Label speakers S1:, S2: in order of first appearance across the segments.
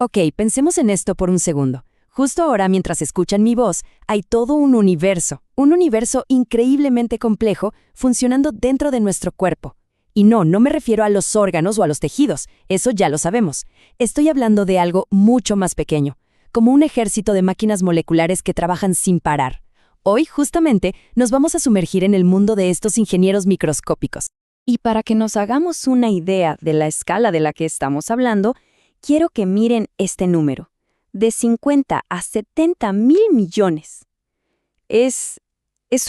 S1: Ok, pensemos en esto por un segundo. Justo ahora, mientras escuchan mi voz, hay todo un universo increíblemente complejo funcionando dentro de nuestro cuerpo. Y no me refiero a los órganos o a los tejidos, eso ya lo sabemos. Estoy hablando de algo mucho más pequeño, como un ejército de máquinas moleculares que trabajan sin parar. Hoy, justamente, nos vamos a sumergir en el mundo de estos ingenieros microscópicos. Y para que nos hagamos una idea de la escala de la que estamos hablando, quiero que miren este número. De 50 a 70 mil millones. Es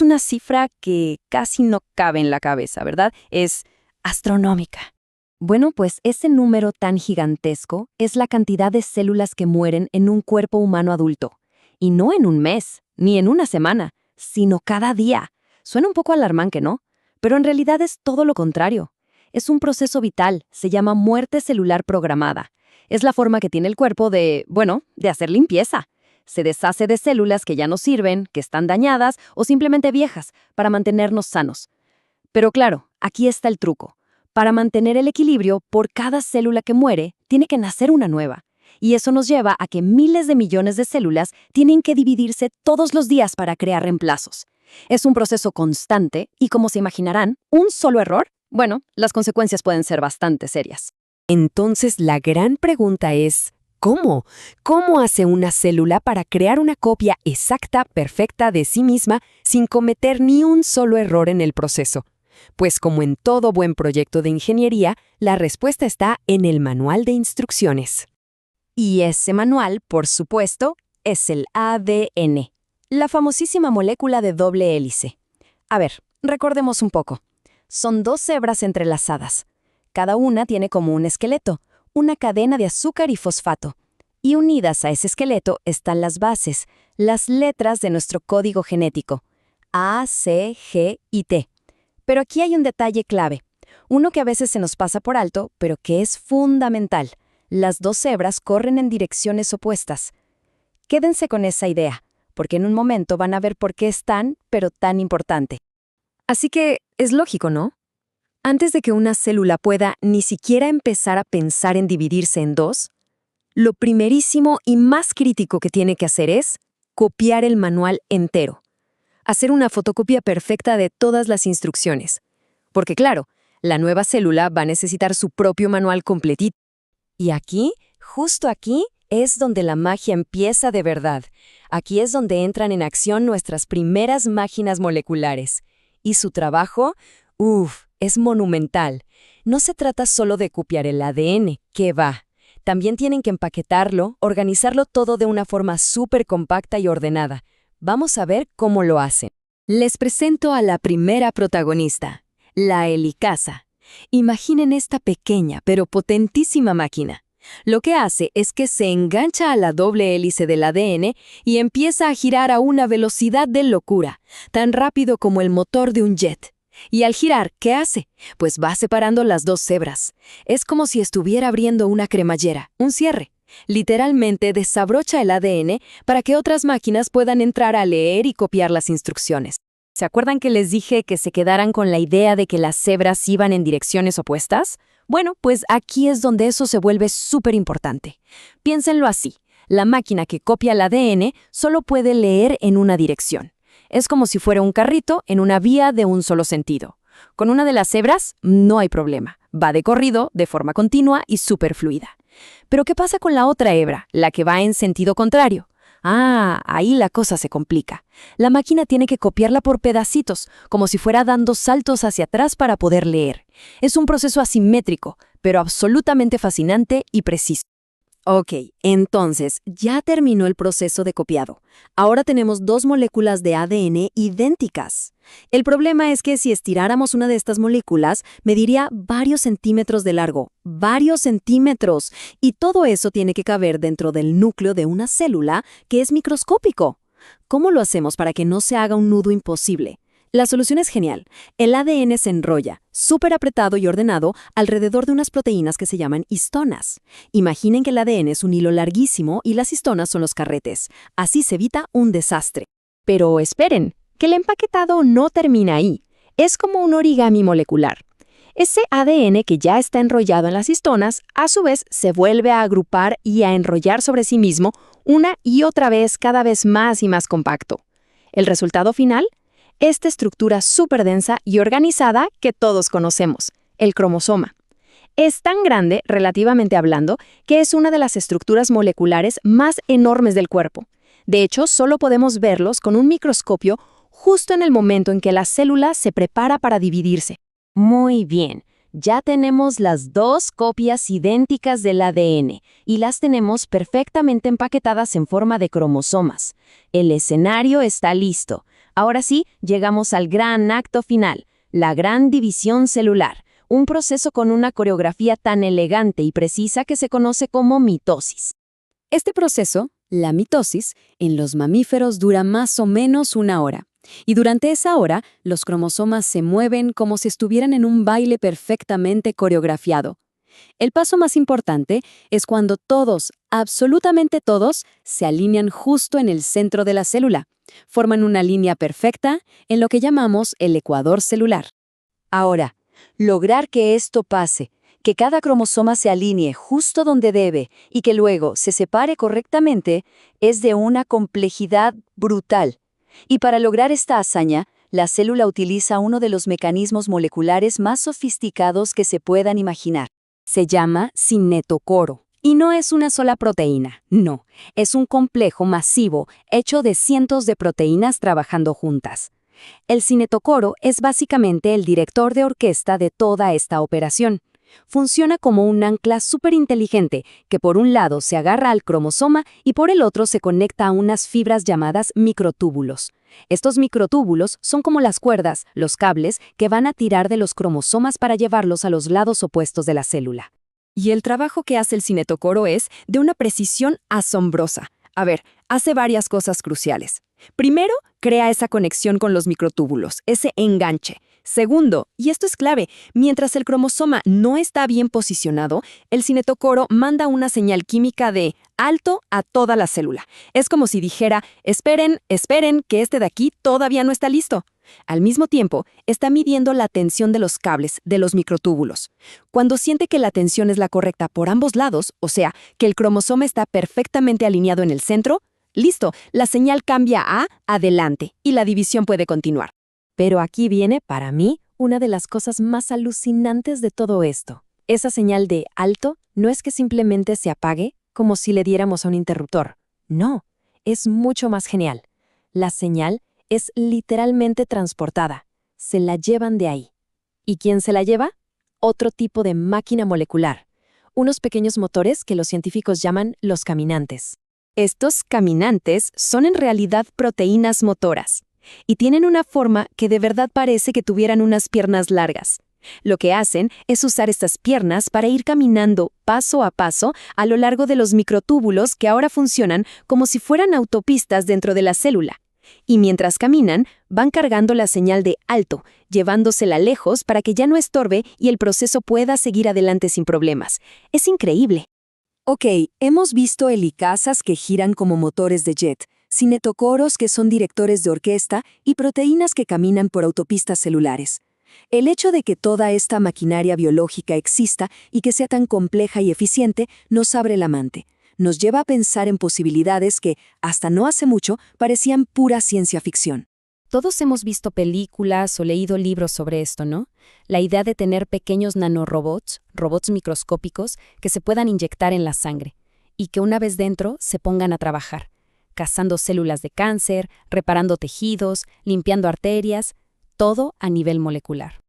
S1: una cifra que casi no cabe en la cabeza, ¿verdad? Es astronómica. Bueno, pues ese número tan gigantesco es la cantidad de células que mueren en un cuerpo humano adulto. Y no en un mes, ni en una semana, sino cada día. Suena un poco alarmante, ¿no? Pero en realidad es todo lo contrario. Es un proceso vital, se llama muerte celular programada. Es la forma que tiene el cuerpo de hacer limpieza. Se deshace de células que ya no sirven, que están dañadas o simplemente viejas, para mantenernos sanos. Pero claro, aquí está el truco. Para mantener el equilibrio, por cada célula que muere, tiene que nacer una nueva. Y eso nos lleva a que miles de millones de células tienen que dividirse todos los días para crear reemplazos. Es un proceso constante y, como se imaginarán, un solo error, las consecuencias pueden ser bastante serias.
S2: Entonces, la gran pregunta es, ¿cómo? ¿Cómo hace una célula para crear una copia exacta, perfecta de sí misma, sin cometer ni un solo error en el proceso? Pues como en todo buen proyecto de ingeniería, la respuesta está en el manual de instrucciones.
S1: Y ese manual, por supuesto, es el ADN, la famosísima molécula de doble hélice. A ver, recordemos un poco. Son dos hebras entrelazadas. Cada una tiene como un esqueleto, una cadena de azúcar y fosfato. Y unidas a ese esqueleto están las bases, las letras de nuestro código genético, A, C, G y T. Pero aquí hay un detalle clave, uno que a veces se nos pasa por alto, pero que es fundamental. Las dos hebras corren en direcciones opuestas. Quédense con esa idea, porque en un momento van a ver por qué es tan importante.
S2: Así que es lógico, ¿no? Antes de que una célula pueda ni siquiera empezar a pensar en dividirse en dos, lo primerísimo y más crítico que tiene que hacer es copiar el manual entero. Hacer una fotocopia perfecta de todas las instrucciones. Porque claro, la nueva célula va a necesitar su propio manual completito.
S1: Y aquí, justo aquí, es donde la magia empieza de verdad. Aquí es donde entran en acción nuestras primeras máquinas moleculares. Y su trabajo, es monumental. No se trata solo de copiar el ADN, que va. También tienen que empaquetarlo, organizarlo todo de una forma súper compacta y ordenada. Vamos a ver cómo lo hacen.
S2: Les presento a la primera protagonista, la helicasa. Imaginen esta pequeña pero potentísima máquina. Lo que hace es que se engancha a la doble hélice del ADN y empieza a girar a una velocidad de locura, tan rápido como el motor de un jet. Y al girar, ¿qué hace? Pues va separando las dos hebras. Es como si estuviera abriendo una cremallera, un cierre. Literalmente desabrocha el ADN para que otras máquinas puedan entrar a leer y copiar las instrucciones. ¿Se acuerdan que les dije que se quedaran con la idea de que las hebras iban en direcciones opuestas? Bueno, pues aquí es donde eso se vuelve súper importante. Piénsenlo así. La máquina que copia el ADN solo puede leer en una dirección. Es como si fuera un carrito en una vía de un solo sentido. Con una de las hebras no hay problema. Va de corrido, de forma continua y súper fluida. Pero ¿qué pasa con la otra hebra, la que va en sentido contrario? Ahí la cosa se complica. La máquina tiene que copiarla por pedacitos, como si fuera dando saltos hacia atrás para poder leer. Es un proceso asimétrico, pero absolutamente fascinante y preciso. Ok, entonces, ya terminó el proceso de copiado. Ahora tenemos dos moléculas de ADN idénticas. El problema es que si estiráramos una de estas moléculas, mediría varios centímetros de largo. ¡Varios centímetros! Y todo eso tiene que caber dentro del núcleo de una célula que es microscópico. ¿Cómo lo hacemos para que no se haga un nudo imposible? La solución es genial. El ADN se enrolla, súper apretado y ordenado, alrededor de unas proteínas que se llaman histonas. Imaginen que el ADN es un hilo larguísimo y las histonas son los carretes. Así se evita un desastre. Pero esperen, que el empaquetado no termina ahí. Es como un origami molecular.
S1: Ese ADN que ya está enrollado en las histonas, a su vez, se vuelve a agrupar y a enrollar sobre sí mismo una y otra vez, cada vez más y más compacto. El resultado final, esta estructura súper densa y organizada que todos conocemos, el cromosoma. Es tan grande, relativamente hablando, que es una de las estructuras moleculares más enormes del cuerpo. De hecho, solo podemos verlos con un microscopio justo en el momento en que la célula se prepara para dividirse. Muy bien, ya tenemos las dos copias idénticas del ADN y las tenemos perfectamente empaquetadas en forma de cromosomas. El escenario está listo. Ahora sí, llegamos al gran acto final, la gran división celular, un proceso con una coreografía tan elegante y precisa que se conoce como mitosis.
S2: Este proceso, la mitosis, en los mamíferos dura más o menos 1 hora. Y durante esa hora, los cromosomas se mueven como si estuvieran en un baile perfectamente coreografiado. El paso más importante es cuando todos, absolutamente todos, se alinean justo en el centro de la célula. Forman una línea perfecta en lo que llamamos el ecuador celular.
S3: Ahora, lograr que esto pase, que cada cromosoma se alinee justo donde debe y que luego se separe correctamente, es de una complejidad brutal. Y para lograr esta hazaña, la célula utiliza uno de los mecanismos moleculares más sofisticados que se puedan imaginar.
S2: Se llama cinetocoro. Y no es una sola proteína, no. Es un complejo masivo hecho de cientos de proteínas trabajando juntas. El cinetocoro es básicamente el director de orquesta de toda esta operación. Funciona como un ancla súper inteligente que por un lado se agarra al cromosoma y por el otro se conecta a unas fibras llamadas microtúbulos. Estos microtúbulos son como las cuerdas, los cables, que van a tirar de los cromosomas para llevarlos a los lados opuestos de la célula. Y el trabajo que hace el cinetocoro es de una precisión asombrosa. A ver, hace varias cosas cruciales. Primero, crea esa conexión con los microtúbulos, ese enganche. Segundo, y esto es clave, mientras el cromosoma no está bien posicionado, el cinetocoro manda una señal química de alto a toda la célula. Es como si dijera, esperen, que este de aquí todavía no está listo. Al mismo tiempo, está midiendo la tensión de los cables, de los microtúbulos. Cuando siente que la tensión es la correcta por ambos lados, o sea, que el cromosoma está perfectamente alineado en el centro, listo, la señal cambia a adelante y la división puede continuar. Pero aquí viene, para mí, una de las cosas más alucinantes de todo esto. Esa señal de alto no es que simplemente se apague como si le diéramos a un interruptor. No, es mucho más genial. La señal es literalmente transportada. Se la llevan de ahí. ¿Y quién se la lleva? Otro tipo de máquina molecular. Unos pequeños motores que los científicos llaman los caminantes. Estos caminantes son en realidad proteínas motoras. Y tienen una forma que de verdad parece que tuvieran unas piernas largas. Lo que hacen es usar estas piernas para ir caminando paso a paso a lo largo de los microtúbulos que ahora funcionan como si fueran autopistas dentro de la célula. Y mientras caminan, van cargando la señal de alto, llevándosela lejos para que ya no estorbe y el proceso pueda seguir adelante sin problemas. Es increíble.
S3: Ok, hemos visto helicasas que giran como motores de jet, cinetocoros que son directores de orquesta y proteínas que caminan por autopistas celulares. El hecho de que toda esta maquinaria biológica exista y que sea tan compleja y eficiente nos abre la mente. Nos lleva a pensar en posibilidades que, hasta no hace mucho, parecían pura ciencia ficción.
S2: Todos hemos visto películas o leído libros sobre esto, ¿no? La idea de tener pequeños nanorobots, robots microscópicos, que se puedan inyectar en la sangre y que una vez dentro se pongan a trabajar, cazando células de cáncer, reparando tejidos, limpiando arterias, todo a nivel molecular.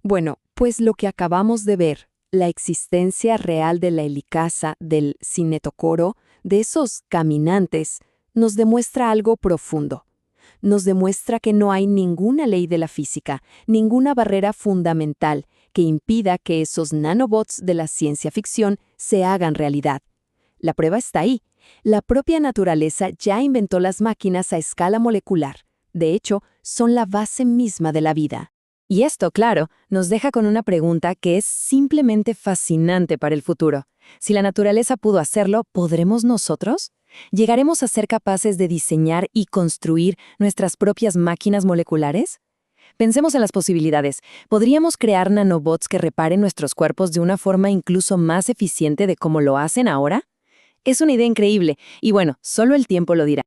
S1: Bueno, pues lo que acabamos de ver, la existencia real de la helicasa, del cinetocoro, de esos caminantes, nos demuestra algo profundo. Nos demuestra que no hay ninguna ley de la física, ninguna barrera fundamental que impida que esos nanobots de la ciencia ficción se hagan realidad. La prueba está ahí. La propia naturaleza ya inventó las máquinas a escala molecular. De hecho, son la base misma de la vida. Y esto, claro, nos deja con una pregunta que es simplemente fascinante para el futuro. Si la naturaleza pudo hacerlo, ¿podremos nosotros? ¿Llegaremos a ser capaces de diseñar y construir nuestras propias máquinas moleculares? Pensemos en las posibilidades. ¿Podríamos crear nanobots que reparen nuestros cuerpos de una forma incluso más eficiente de cómo lo hacen ahora? Es una idea increíble, y bueno, solo el tiempo lo dirá.